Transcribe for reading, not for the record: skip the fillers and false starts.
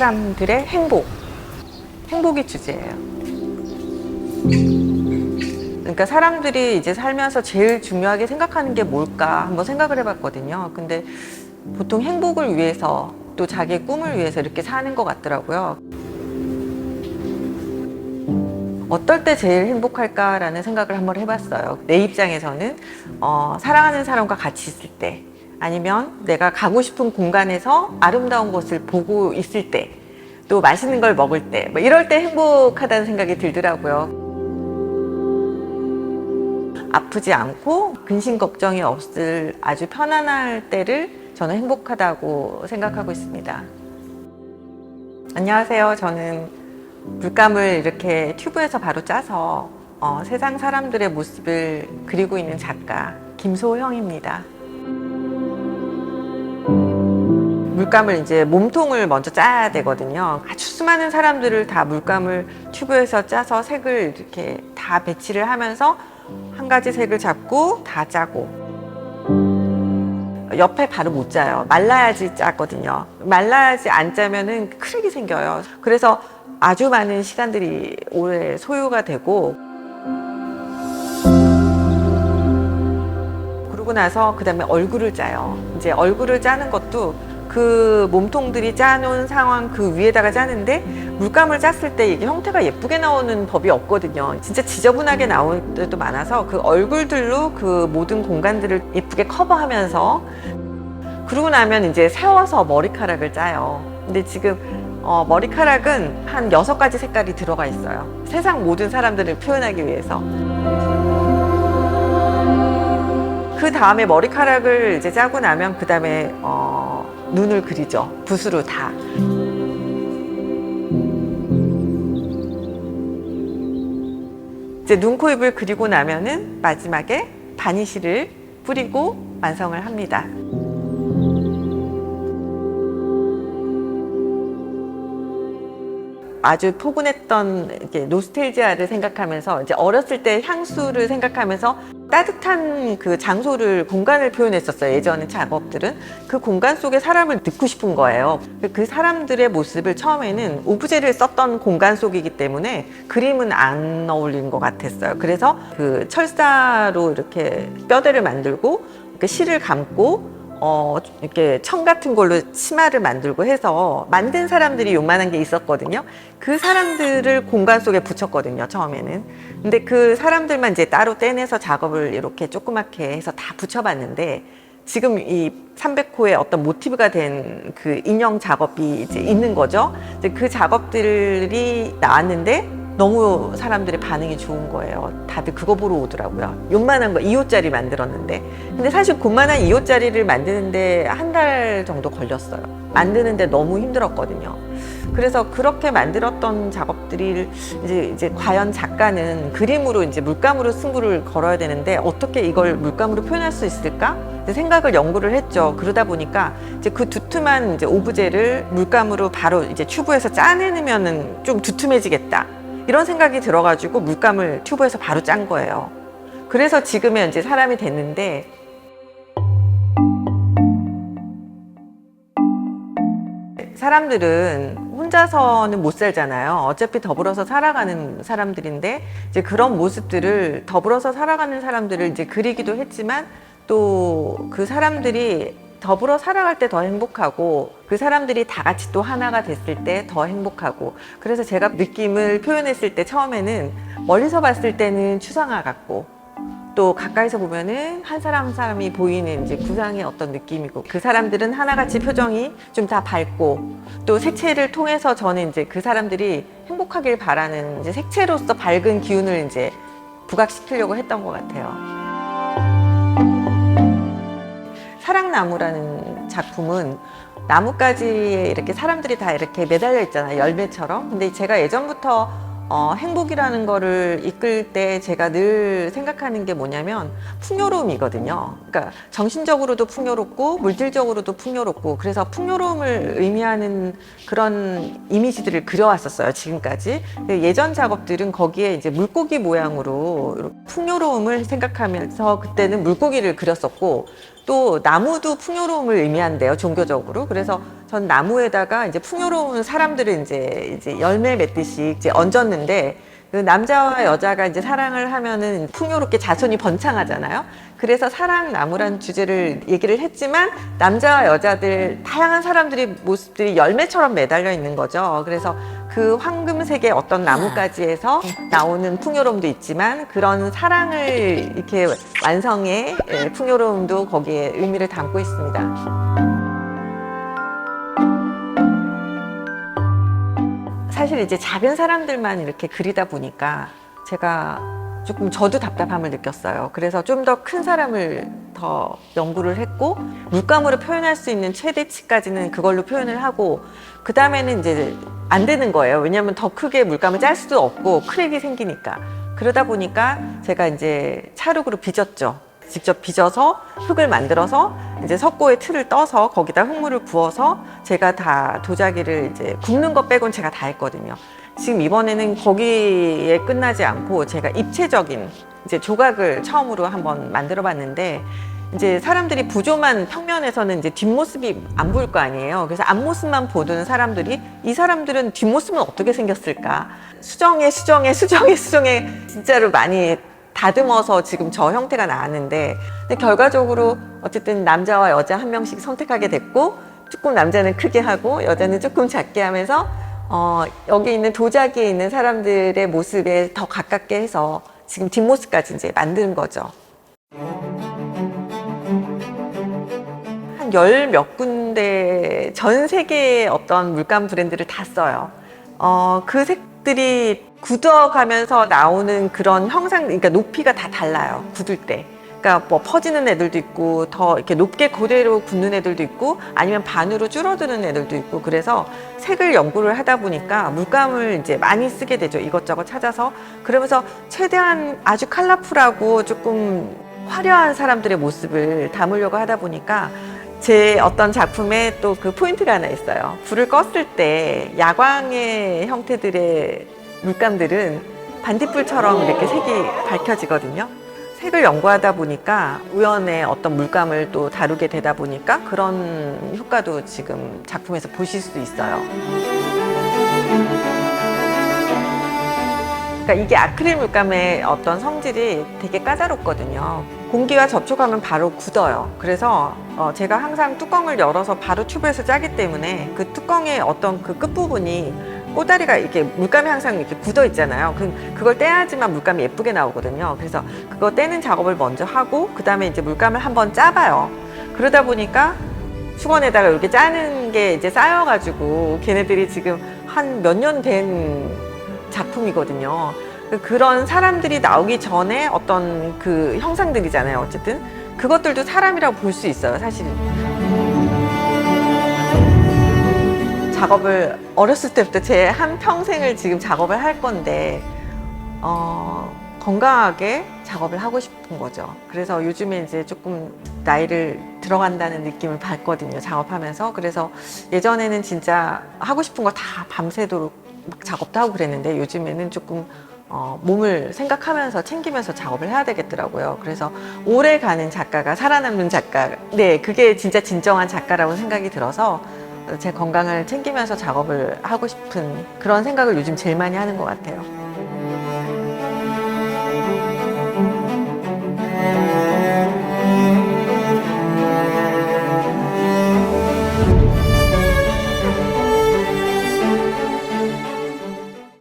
사람들의 행복이 주제예요. 그러니까 사람들이 이제 살면서 제일 중요하게 생각하는 게 뭘까 한번 생각을 해봤거든요. 근데 보통 행복을 위해서 또 자기의 꿈을 위해서 이렇게 사는 것 같더라고요. 어떨 때 제일 행복할까라는 생각을 한번 해봤어요. 내 입장에서는 사랑하는 사람과 같이 있을 때, 아니면 내가 가고 싶은 공간에서 아름다운 것을 보고 있을 때, 또 맛있는 걸 먹을 때, 뭐 이럴 때 행복하다는 생각이 들더라고요. 아프지 않고 근심 걱정이 없을 아주 편안할 때를 저는 행복하다고 생각하고 있습니다. 안녕하세요. 저는 물감을 이렇게 튜브에서 바로 짜서 세상 사람들의 모습을 그리고 있는 작가 김소형입니다. 물감을 이제 몸통을 먼저 짜야 되거든요. 아주 수많은 사람들을 다 물감을 튜브에서 짜서 색을 이렇게 다 배치를 하면서 한 가지 색을 잡고 다 짜고, 옆에 바로 못 짜요. 말라야지 짜거든요. 말라야지 안 짜면은 크랙이 생겨요. 그래서 아주 많은 시간들이 오래 소요가 되고, 그러고 나서 그 다음에 얼굴을 짜요. 이제 얼굴을 짜는 것도 그 몸통들이 짜놓은 상황 그 위에다가 짜는데, 물감을 짰을 때 이게 형태가 예쁘게 나오는 법이 없거든요. 진짜 지저분하게 나올 때도 많아서 그 얼굴들로 그 모든 공간들을 예쁘게 커버하면서, 그러고 나면 이제 세워서 머리카락을 짜요. 근데 지금 머리카락은 한 6가지 색깔이 들어가 있어요. 세상 모든 사람들을 표현하기 위해서. 그 다음에 머리카락을 이제 짜고 나면 그 다음에 눈을 그리죠. 붓으로 다. 이제 눈, 코, 입을 그리고 나면은 마지막에 바니쉬를 뿌리고 완성을 합니다. 아주 포근했던 이렇게 노스텔지아를 생각하면서, 이제 어렸을 때 향수를 생각하면서 따뜻한 그 장소를, 공간을 표현했었어요. 예전에 작업들은 그 공간 속에 사람을 넣고 싶은 거예요. 그 사람들의 모습을 처음에는 오브제를 썼던 공간 속이기 때문에 그림은 안 어울리는 것 같았어요. 그래서 그 철사로 이렇게 뼈대를 만들고 이렇게 실을 감고 이렇게 청 같은 걸로 치마를 만들고 해서 만든 사람들이 요만한 게 있었거든요. 그 사람들을 공간 속에 붙였거든요, 처음에는. 근데 그 사람들만 이제 따로 떼내서 작업을 이렇게 조그맣게 해서 다 붙여봤는데, 지금 이 300호의 어떤 모티브가 된 그 인형 작업이 이제 있는 거죠. 이제 그 작업들이 나왔는데 너무 사람들의 반응이 좋은 거예요. 다들 그거 보러 오더라고요. 요만한 거 2호짜리 만들었는데, 근데 사실 그만한 2호짜리를 만드는데 한 달 정도 걸렸어요. 만드는데 너무 힘들었거든요. 그래서 그렇게 만들었던 작업들이 이제 과연 작가는 그림으로, 이제 물감으로 승부를 걸어야 되는데 어떻게 이걸 물감으로 표현할 수 있을까? 생각을 연구를 했죠. 그러다 보니까 이제 그 두툼한 이제 오브제를 물감으로 바로 이제 튜브에서 짜내면은 좀 두툼해지겠다, 이런 생각이 들어가지고 물감을 튜브에서 바로 짠 거예요. 그래서 지금의 이제 사람이 됐는데, 사람들은 혼자서는 못 살잖아요. 어차피 더불어서 살아가는 사람들인데, 이제 그런 모습들을, 더불어서 살아가는 사람들을 이제 그리기도 했지만, 또 그 사람들이 더불어 살아갈 때 더 행복하고, 그 사람들이 다 같이 또 하나가 됐을 때 더 행복하고. 그래서 제가 느낌을 표현했을 때 처음에는 멀리서 봤을 때는 추상화 같고, 또 가까이서 보면은 한 사람 한 사람이 보이는 이제 구상의 어떤 느낌이고, 그 사람들은 하나같이 표정이 좀 다 밝고, 또 색채를 통해서 저는 이제 그 사람들이 행복하길 바라는 이제 색채로서 밝은 기운을 이제 부각시키려고 했던 것 같아요. 사랑나무라는 작품은 나뭇가지에 이렇게 사람들이 다 이렇게 매달려 있잖아요, 열매처럼. 근데 제가 예전부터 행복이라는 거를 이끌 때 제가 늘 생각하는 게 뭐냐면 풍요로움이거든요. 그러니까 정신적으로도 풍요롭고 물질적으로도 풍요롭고, 그래서 풍요로움을 의미하는 그런 이미지들을 그려왔었어요, 지금까지. 예전 작업들은 거기에 이제 물고기 모양으로 풍요로움을 생각하면서 그때는 물고기를 그렸었고, 또 나무도 풍요로움을 의미한대요, 종교적으로. 그래서 전 나무에다가 이제 풍요로운 사람들을 이제 열매 맺듯이 이제 얹었는데, 그 남자와 여자가 이제 사랑을 하면은 풍요롭게 자손이 번창하잖아요. 그래서 사랑나무라는 주제를 얘기를 했지만, 남자와 여자들 다양한 사람들이 모습들이 열매처럼 매달려 있는 거죠. 그래서 그 황금색의 어떤 나뭇가지에서 나오는 풍요로움도 있지만, 그런 사랑을 이렇게 완성의 풍요로움도 거기에 의미를 담고 있습니다. 사실 이제 작은 사람들만 이렇게 그리다 보니까 제가 조금 저도 답답함을 느꼈어요. 그래서 좀 더 큰 사람을 더 연구를 했고, 물감으로 표현할 수 있는 최대치까지는 그걸로 표현을 하고, 그 다음에는 이제 안 되는 거예요. 왜냐하면 더 크게 물감을 짤 수도 없고 크랙이 생기니까. 그러다 보니까 제가 이제 찰흙으로 빚었죠. 직접 빚어서 흙을 만들어서 이제 석고에 틀을 떠서 거기다 흙물을 부어서 제가 다 도자기를 이제 굽는 것 빼곤 제가 다 했거든요. 지금 이번에는 거기에 끝나지 않고 제가 입체적인 이제 조각을 처음으로 한번 만들어 봤는데, 이제 사람들이 부조만 평면에서는 이제 뒷모습이 안 보일 거 아니에요. 그래서 앞모습만 보는 사람들이, 이 사람들은 뒷모습은 어떻게 생겼을까? 수정에 진짜로 많이 다듬어서 지금 저 형태가 나왔는데, 근데 결과적으로 어쨌든 남자와 여자 한 명씩 선택하게 됐고, 조금 남자는 크게 하고 여자는 조금 작게 하면서 여기 있는 도자기에 있는 사람들의 모습에 더 가깝게 해서 지금 뒷모습까지 이제 만든 거죠. 한 열 몇 군데 전 세계의 어떤 물감 브랜드를 다 써요. 그 색들이 굳어가면서 나오는 그런 형상, 그러니까 높이가 다 달라요. 굳을 때. 그러니까 뭐 퍼지는 애들도 있고, 더 이렇게 높게 그대로 굳는 애들도 있고, 아니면 반으로 줄어드는 애들도 있고, 그래서 색을 연구를 하다 보니까 물감을 이제 많이 쓰게 되죠. 이것저것 찾아서. 그러면서 최대한 아주 컬러풀하고 조금 화려한 사람들의 모습을 담으려고 하다 보니까, 제 어떤 작품에 또 그 포인트가 하나 있어요. 불을 껐을 때 야광의 형태들의 물감들은 반딧불처럼 이렇게 색이 밝혀지거든요. 색을 연구하다 보니까 우연의 어떤 물감을 또 다루게 되다 보니까 그런 효과도 지금 작품에서 보실 수 있어요. 그러니까 이게 아크릴 물감의 어떤 성질이 되게 까다롭거든요. 공기와 접촉하면 바로 굳어요. 그래서 제가 항상 뚜껑을 열어서 바로 튜브에서 짜기 때문에 그 뚜껑의 어떤 그 끝부분이, 꼬다리가 이렇게 물감이 항상 이렇게 굳어 있잖아요. 그걸 떼야지만 물감이 예쁘게 나오거든요. 그래서 그거 떼는 작업을 먼저 하고, 그 다음에 이제 물감을 한번 짜봐요. 그러다 보니까 수건에다가 이렇게 짜는 게 이제 쌓여가지고 걔네들이 지금 한 몇 년 된 작품이거든요. 그런 사람들이 나오기 전에 어떤 그 형상들이잖아요. 어쨌든 그것들도 사람이라고 볼 수 있어요, 사실은. 작업을 어렸을 때부터 제 한 평생을 지금 작업을 할 건데, 건강하게 작업을 하고 싶은 거죠. 그래서 요즘에 이제 조금 나이를 들어간다는 느낌을 받거든요, 작업하면서. 그래서 예전에는 진짜 하고 싶은 거 다 밤새도록 막 작업도 하고 그랬는데, 요즘에는 조금 몸을 생각하면서 챙기면서 작업을 해야 되겠더라고요. 그래서 오래 가는 작가가 살아남는 작가, 네, 그게 진짜 진정한 작가라고 생각이 들어서 제 건강을 챙기면서 작업을 하고 싶은 그런 생각을 요즘 제일 많이 하는 것 같아요.